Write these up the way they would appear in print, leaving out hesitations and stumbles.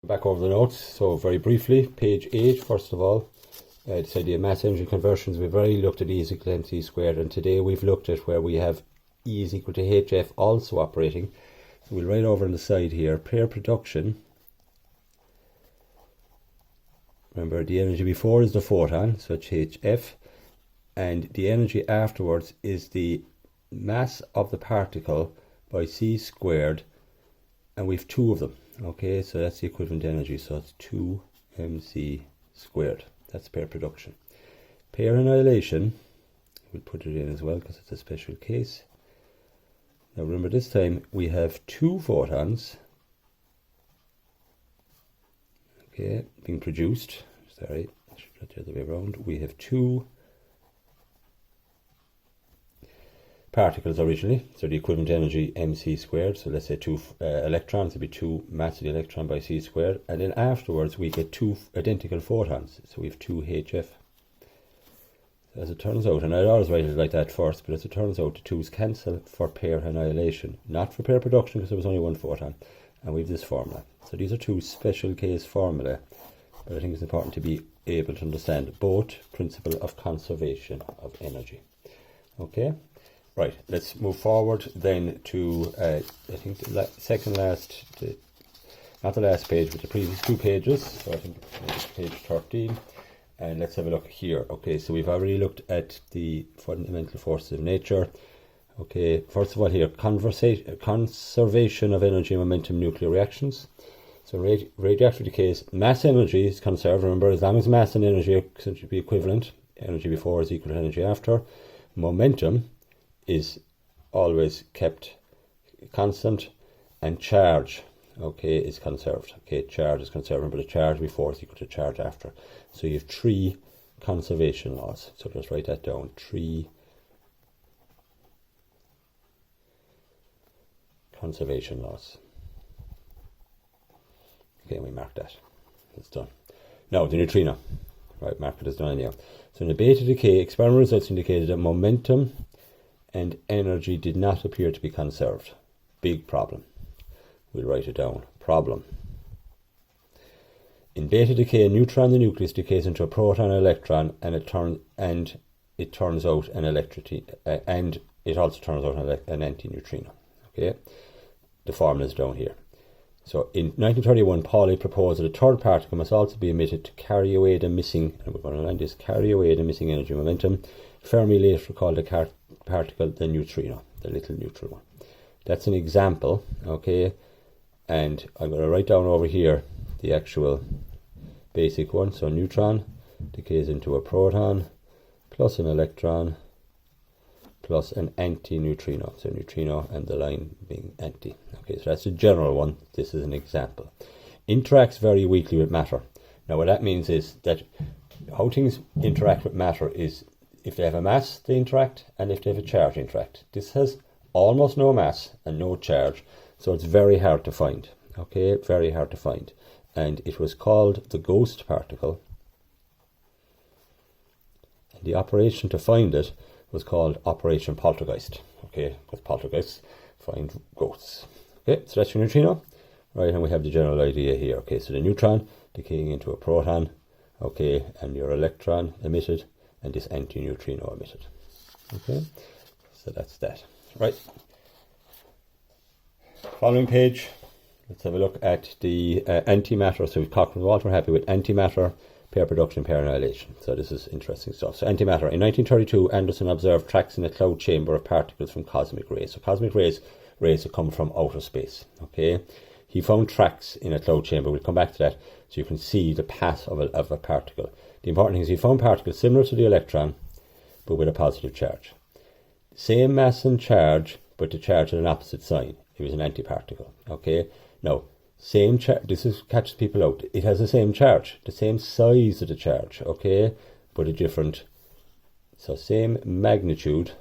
Back over the notes. So very briefly, page 8, first of all, this idea of mass energy conversions. We've already looked at E is equal to mc squared, and today we've looked at where we have E is equal to hf also operating. So we'll write over on the side here, pair production. Remember, the energy before is the photon, so it's hf, and the energy afterwards is the mass of the particle by c squared, and we've two of them. Okay, so that's the equivalent energy, so it's 2 mc squared. That's pair production. Pair annihilation, we'll put it in as well because it's a special case. Now remember, this time we have two photons, okay, being produced. Sorry, I should put it the other way around. We have two particles originally, so the equivalent energy mc squared, so let's say two electrons, it'd be 2 mass of the electron by c squared, and then afterwards we get two identical photons, so we have 2 hf. As it turns out, and I'd always write it like that first, but as it turns out, the twos cancel for pair annihilation, not for pair production because there was only one photon, and we have this formula. So these are two special case formulae, but I think it's important to be able to understand both principle of conservation of energy. Okay? Right, let's move forward then to, I think, the second last, not the last page, but the previous two pages. So I think page 13. And let's have a look here. Okay, so we've already looked at the fundamental forces of nature. Okay, first of all here, conservation of energy and momentum nuclear reactions. So radioactive decays, mass energy is conserved. Remember, as long as mass and energy are be equivalent, energy before is equal to energy after. Momentum is always kept constant, and charge, okay, is conserved. Okay, charge is conserved. Remember, the charge before is equal to charge after. So you have 3 conservation laws. So let's write that down. 3 conservation laws. Okay, we mark that. It's done. Now the neutrino. Right, mark it as done anyhow. So in the beta decay, experimental results indicated that momentum and energy did not appear to be conserved. Big problem. We'll write it down. Problem. In beta decay, a neutron in the nucleus decays into a proton and electron, and it turns out an electricity, and it also turns out an antineutrino. Okay, the formula is down here. So in 1931, Pauli proposed that a third particle must also be emitted to carry away the missing, and we're going to learn this, carry away the missing energy momentum. Fermi later called the particle the neutrino, the little neutral one. That's an example, okay, and I'm going to write down over here the actual basic one. So neutron decays into a proton plus an electron plus an antineutrino, so neutrino and the line being anti. Okay, so that's a general one. This is an example. Interacts very weakly with matter. Now what that means is that how things interact with matter is if they have a mass, they interact, and if they have a charge, interact. This has almost no mass and no charge, so it's very hard to find. Okay, very hard to find. And it was called the ghost particle. And the operation to find it was called Operation Poltergeist. Okay, because poltergeists find ghosts. Okay, so that's your neutrino. Right, and we have the general idea here. Okay, so the neutron decaying into a proton. Okay, and your electron emitted, and this antineutrino emitted. Okay, so that's that. Right. Following page, let's have a look at the antimatter. So we've talked about what we're happy with. Antimatter, pair production, pair annihilation. So this is interesting stuff. So antimatter. In 1932, Anderson observed tracks in a cloud chamber of particles from cosmic rays. So cosmic rays that come from outer space. Okay. He found tracks in a cloud chamber. We'll come back to that so you can see the path of a particle. The important thing is he found particles similar to the electron, but with a positive charge. Same mass and charge, but the charge had an opposite sign. It was an antiparticle. Okay. Now, same charge. This catches people out. It has the same charge, the same size of the charge. Okay, but a different. So same magnitude.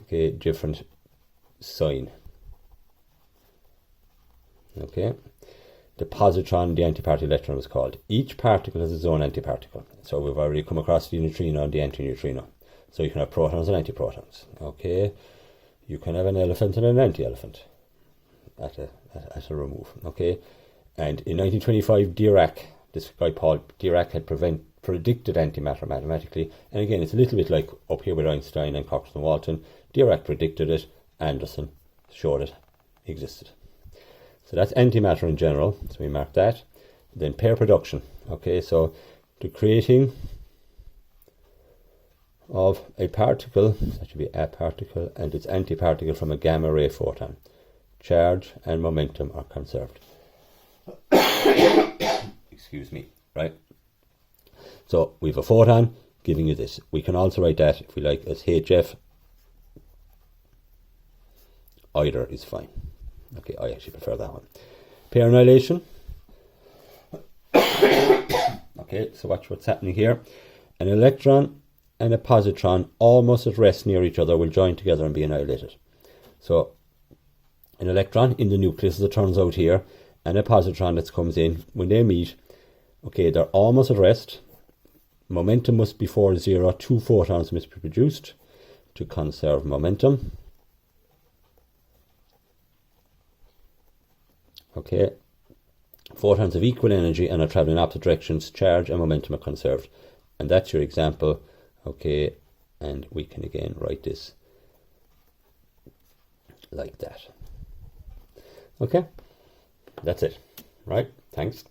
Okay, different sign. Okay. The positron, the antiparticle electron was called. Each particle has its own antiparticle. So we've already come across the neutrino and the antineutrino. So you can have protons and antiprotons. Okay. You can have an elephant and an anti-elephant. at a remove. Okay, and in 1925, Dirac, this guy Paul Dirac, had predicted antimatter mathematically. And again, it's a little bit like up here with Einstein and Cox and Walton. Dirac predicted it, Anderson showed it existed. So that's antimatter in general, so we mark that. Then pair production. Okay, so the creating of a particle, that should be a particle, and its antiparticle from a gamma ray photon. Charge and momentum are conserved. Excuse me, right? So we have a photon giving you this. We can also write that, if we like, as HF. Either is fine. Okay, I actually prefer that one. Pair annihilation. Okay, so watch what's happening here. An electron and a positron, almost at rest near each other, will join together and be annihilated. So an electron in the nucleus, as it turns out here, and a positron that comes in, when they meet, okay, they're almost at rest. Momentum must be 0. 2 photons must be produced to conserve momentum. Okay, photons of equal energy and are traveling in opposite directions. Charge and momentum are conserved. And that's your example. Okay, and we can again write this like that. Okay, that's it. Right, thanks.